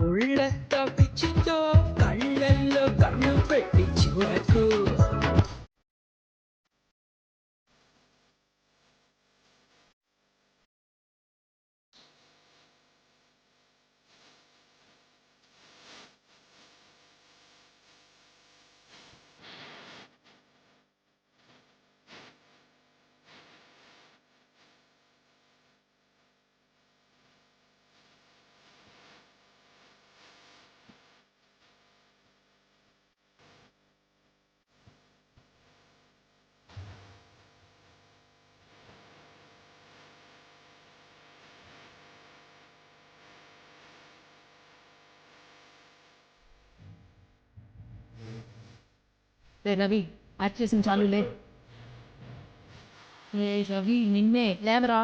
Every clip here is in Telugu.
ఉళ్ళంత పిచ్చితో కళ్ళల్లో కన్ను పెట్టి చూడకు. రే రవి యాక్ట్ చేసిన చాలు లే. రే రవి నిన్నే లేవరా.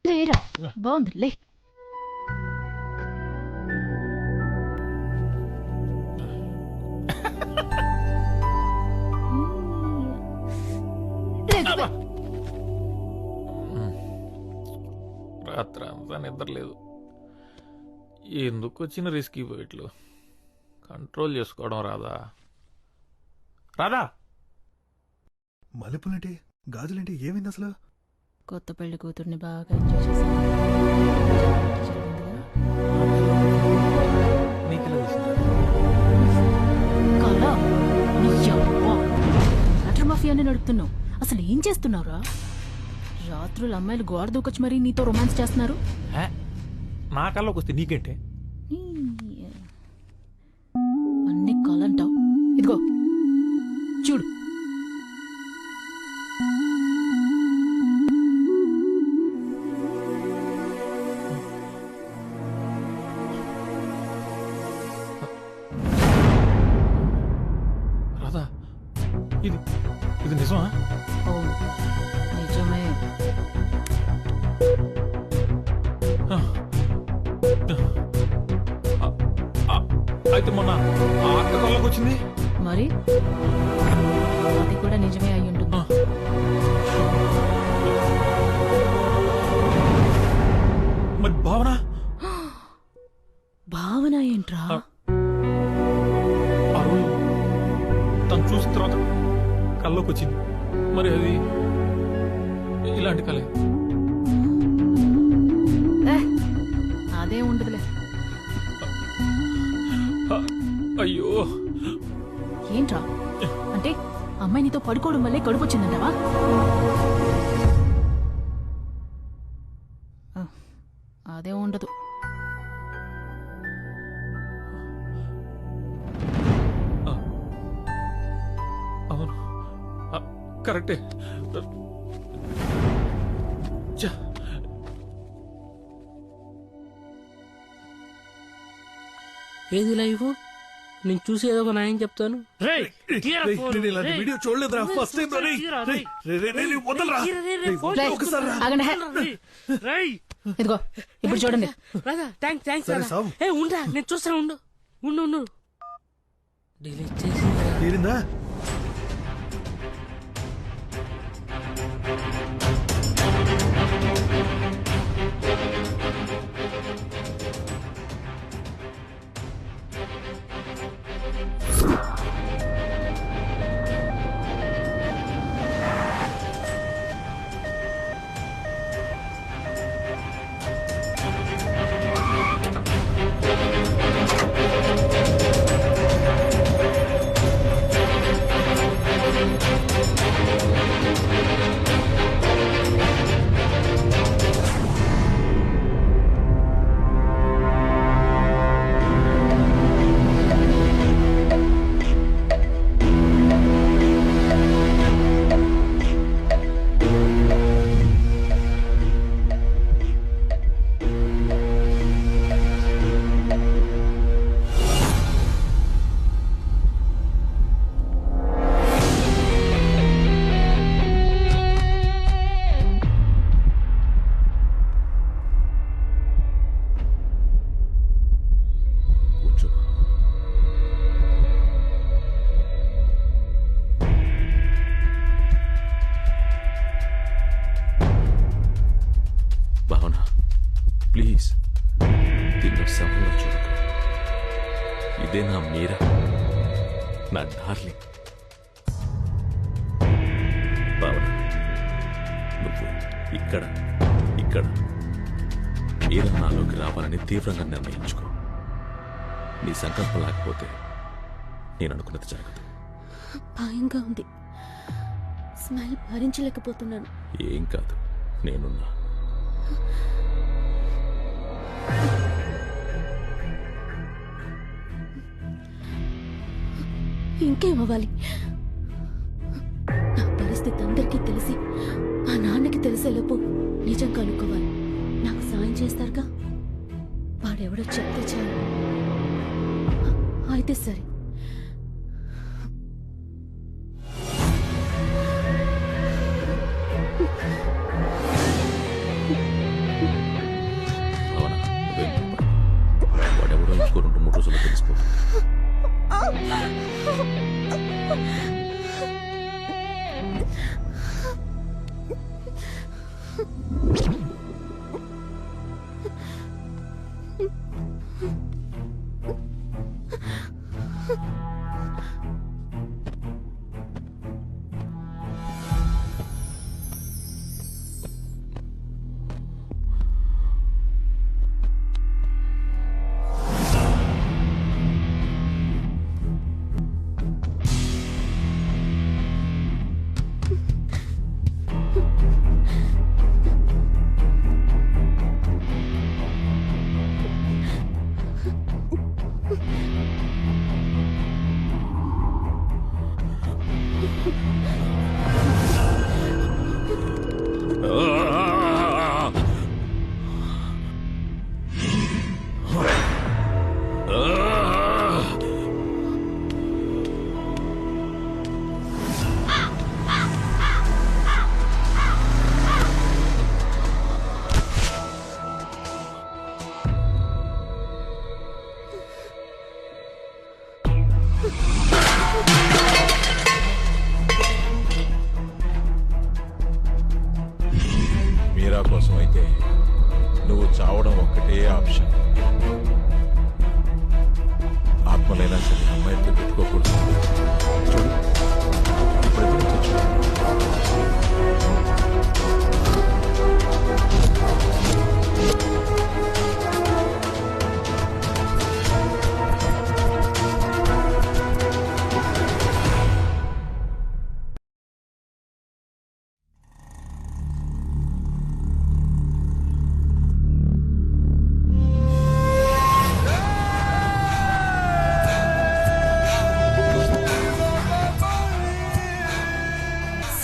లేరా బాగుంది లే. రాత్రి అంతా నిద్ర లేదు. ఎందుకు వచ్చిన రిస్క్ పోయిట్లు కంట్రోల్ చేసుకోవడం రాదా? రాదా మల్లెపూలంటే గాజులంటే ఏమైంది అసలు? కొత్త పెళ్లి కూతుర్ని బాగా ఎంజాయ్ చేశాను. వాటర్ మాఫియాని నడుపుతున్నావు. అసలు ఏం చేస్తున్నావురా? రాత్రులు అమ్మాయిలు గోడ దూకొచ్చి మరీ నీతో రొమాన్స్ చేస్తున్నారు. నా కల్లోకి వస్తే నీకేంటే? అన్ని కాలంటావు. ఇదిగో చూడు. రాదా ఇది ఇది నిజమా? అవును నిజమే. అయితే మొన్న ఆ అక్క కల్లోకి వచ్చింది మరి అది కూడా నిజమే అయి ఉంటుంది. మరి భావన భావన ఏంట్రా? ఆ రోజు తను చూసిన తర్వాత కల్లోకి వచ్చింది. మరి అది ఇలాంటి కలే? అదే ఉండదులే. అయ్యో ఏంట్రా అంటే అమ్మాయి నీతో పడుకోవడం వల్లే కడుపు వచ్చిందంటావా? అదే ఉండదు. అవును కరెక్టే. ఏది లైఫ్? నేను చూసి ఏదో ఒక న్యాయం చెప్తాను. వీడియో చూడలేదురా ఫస్ట్ టైం. ఇదిగో ఇప్పుడు చూడండి. ఉండరా నేను చూస్తాను. ఉండు ఉండు ఉండు డిలీట్ చేసి నా మీరా, నా డార్లింగ్. భావన, నువ్వు ఇక్కడ ఇక్కడ మీరా నాలోకి రావాలని తీవ్రంగా నిర్ణయించుకో. నీ సంకల్పం లేకపోతే నేను అనుకున్నది జరగదు. భయంగా ఉంది. స్మైల్ భరించలేకపోతున్నాను. ఏం కాదు, నేనున్నా. ఇంకేమవ్వాలి? నా పరిస్థితి అందరికీ తెలిసి మా నాన్నకి తెలిసేలోపు నిజం కనుక్కోవాలి. నాకు సాయం చేస్తారుగా? వాడెవడో చెప్తే చాలు. అయితే సరే. భావన, నువ్వేం భయపడకు. వాడెవడో ఇంకో 2-3 రోజుల్లో తెలిసిపోతుంది. మీరా కోసం అయితే నువ్వు చావడం ఒక్కటే ఆప్షన్. ఆత్మలైనా సరే అమ్మాయితో పెట్టుకోకూడదు. చూడు, ఇప్పుడు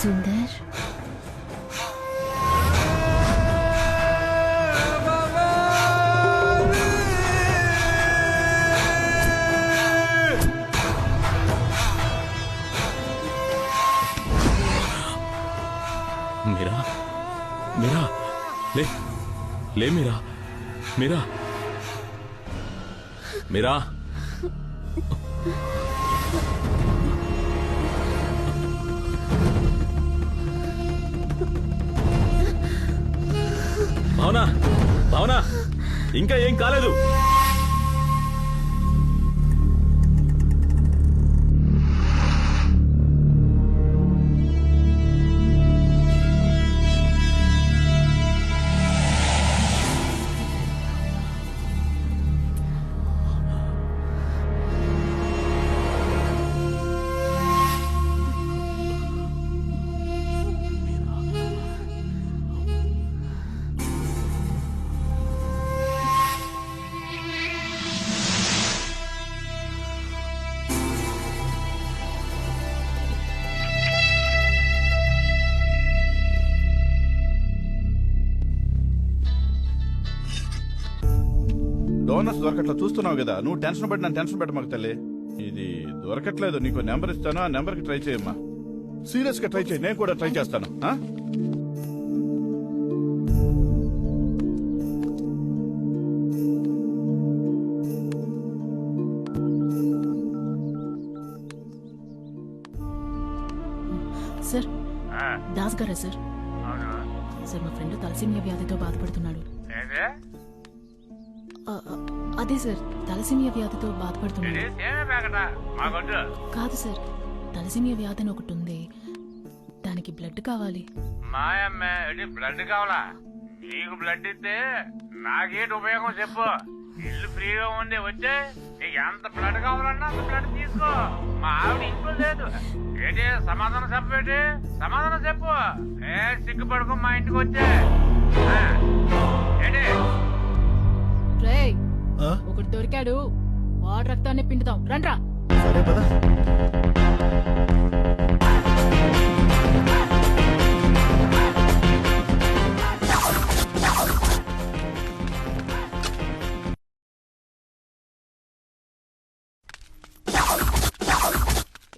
సుందర్, మీరా, మీరా, లే లే మీరా, మీరా, మీరా. భావన, భావన, ఇంకా ఏం కాలేదు. డోనర్స్ దొరకట్లా చూస్తున్నావు కదా. నువ్వు టెన్షన్ పడి నన్ను టెన్షన్ పెట్టమాకు తల్లి. ఇది దొరకట్లేదు. నీకు నెంబర్ ఇస్తాను, ఆ నెంబర్కి ట్రై చేయమ్మా. సీరియస్ గా ట్రై చేయి, నేను కూడా ట్రై చేస్తాను. సార్, దాస్ గారా సార్? సార్, మా ఫ్రెండ్ తలసేమియా వ్యాధితో బాధపడుతున్నాడు. అదే సార్ తలసేమియా వ్యాధితో బాధపడుతున్నాను. కాదు సార్, తలసేమియా వ్యాధి అని ఒకటి ఉంది, దానికి బ్లడ్ కావాలి. మాయమ్మే బ్లడ్ కావాలా? నీకు బ్లడ్ ఇస్తే నాకేంటి ఉపయోగం చెప్పు. ఇల్లు ఫ్రీగా ఉంది, వచ్చే నీకు ఎంత బ్లడ్ కావాలన్నా అంత బ్లడ్ తీసుకో. మా ఆవిడ ఇంట్లో లేదు. ఏంటి సమాధానం చెప్పేటి? సమాధానం చెప్పు. ఏ సిగ్గుపడుకో, మా ఇంటికి వచ్చే. ఏంటి రేయ్, ఒకటి దొరికాడు, వాడు రక్తాన్ని పిండుతాం, రండ్రా. సరే పద.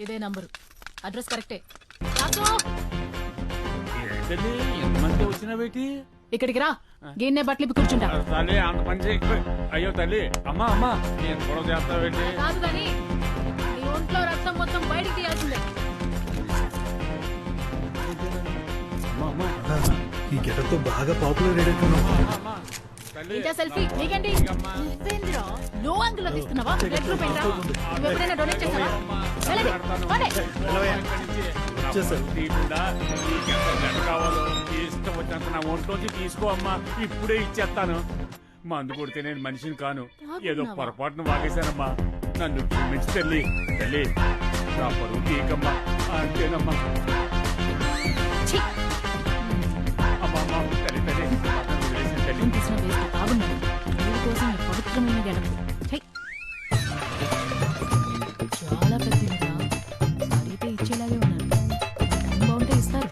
ఇదే నంబరు, అడ్రస్ కరెక్టే. ఏంటది ఎంతమంది వచ్చినా బేటి? ఇక్కడికి రా, గిన్నె బట్టలు కూర్చుంటా. తల్లి అంత పని చేయి. అయ్యో తల్లి, అమ్మా అమ్మా నేను గొడవ చేస్తా బేటి. కాదు కానీ నీ ఒంట్లో రక్తం మొత్తం బయటికి తీయాల్సిందే. ఈ గెటప్ తో బాగా పాపులర్ అయ్యేట్టున్నావు. ఇంకా సెల్ఫీ నీకేంటి? నువ్వేంద్రా లో యాంగిల్ లో తీస్తున్నావా? బ్లడ్ గ్రూప్ ఏంట్రా? నువ్వు ఎప్పుడైనా డొనేట్ చేసావా? వెళ్ళండి, పోండి. కావాలో ఇష్టం వచ్చినంత నా ఒంట్లోంచి తీసుకో అమ్మా, ఇప్పుడే ఇచ్చేస్తాను. మందు కొడితే నేను మనిషిని కాను, ఏదో పొరపాటును వాగేశానమ్మా, నన్ను క్షమించి తల్లి. తల్లి నా పరువు తీయకమ్మా, అంతేనమ్మా. ఛీ! అమ్మా అమ్మా తల్లి తల్లి వదిలేసిన తల్లి. రక్తం తీసిన వేస్ట్ బాగున్నాడు. వీడి కోసం ఈ పవిత్రమైన గెడపు చాలా పెద్దదిగా అడిగితే ఇచ్చేలాగే ఉన్నారు. టైం బాగుంటే ఇస్తారు.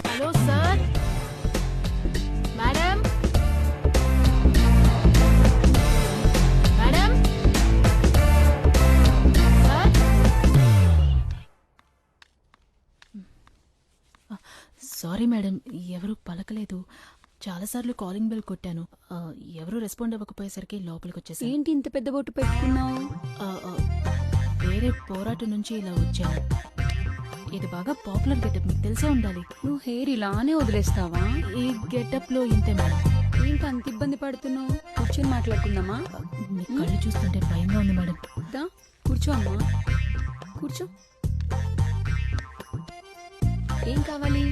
Hello sir, madam, madam, sir. Sorry madam, ఎవరు పలకలేదు. చాలాసార్లు కాలింగ్ బెల్ కొట్టాను, ఎవరు రెస్పాండ్ అవ్వకపోయేసరికి లోపలికి వచ్చేసాను. ఏంటి ఇంత పెద్ద బొట్టు పెట్టుకున్నావు? వేరే పోరాటం నుంచి ఇలా వచ్చాను. ఇది బాగా పాపులర్ గెటప్, మీకు తెలిసే ఉండాలి. నువ్వు హెయిర్ ఇలానే వదిలేస్తావా? ఈ గెటప్ లో ఇంతే మేడం. ఏంటి అంత ఇబ్బంది పడుతున్నావు? కూర్చొని మాట్లాడుకుందామా? మీ కళ్ళు చూస్తుంటే భయంగా ఉంది మేడం. దా కూర్చో అమ్మా, కూర్చో. ఏం కావాలి?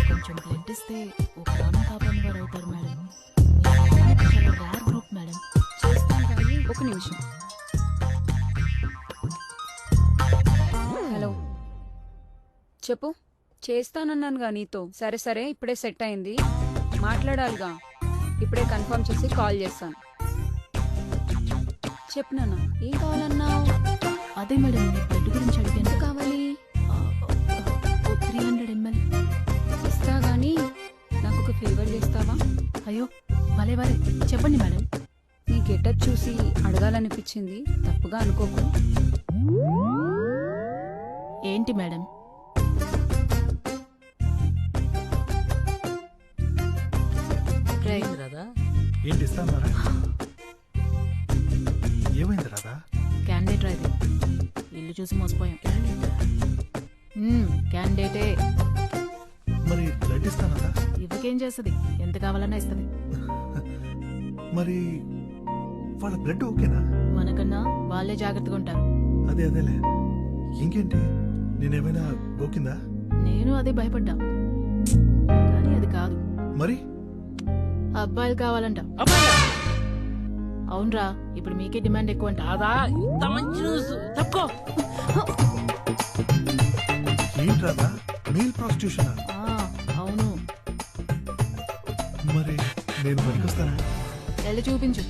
కొంచెం బ్లడ్ ఇస్తే ఒక ప్రాణం కాపాడిన వారు అవుతారు మేడం. చాలా రేర్ గ్రూప్ మేడం. చేస్తాను కానీ ఒక నిమిషం. హలో చెప్పు. చేస్తానన్నానుగా నీతో. సరే సరే, ఇప్పుడే సెట్ అయింది, మాట్లాడాలిగా. ఇప్పుడే కన్ఫర్మ్ చేసి కాల్ చేస్తాను. చెప్పు నాన్న, ఏం కావాలన్నావు? అదే మేడం, మీ బ్లడ్ గురించి అడిగాను. ఎంత కావాలి? 300 ml. ఇస్తా గానీ నాకు ఒక ఫేవర్ చేస్తావా? అయ్యో భలే భలే, చెప్పండి మేడం. నీ గెటప్ చూసి అడగాలనిపించింది, తప్పుగా అనుకోకు. ఏంటి మేడం? రాదా? ఏంటి ఇస్తాను? ఏమైంది రాదా? క్యాండిడేట్ రాదు, ఇల్లు చూసి మోసపోయాం. క్యాండిడేటే. మరి బ్లడ్ ఇస్తానదా? ఇవ్వకేం చేస్తుంది, ఎంత కావాలన్నా ఇస్తుంది. మరి వాళ్ళ బ్లడ్ ఓకేనా? మనకన్నా వాళ్ళే జాగ్రత్తగా ఉంటారు. అదేలే. ఇంకేంటి, నేనేమైనా గోకిందా? నేను అదే భయపడ్డా, కానీ అది కాదు. మరి అబ్బాయిలు కావాలంట. అవునరా, ఇప్పుడు మీకే డిమాండ్ ఎక్కువ అంట. రాదా? ఇంత మంచి న్యూస్ తప్పుకో. ఏంటి రాదా, మెయిల్ ప్రాస్టిట్యూషన్? అవును. మరి నేను పనికొస్తానా? వెళ్ళి చూపించు.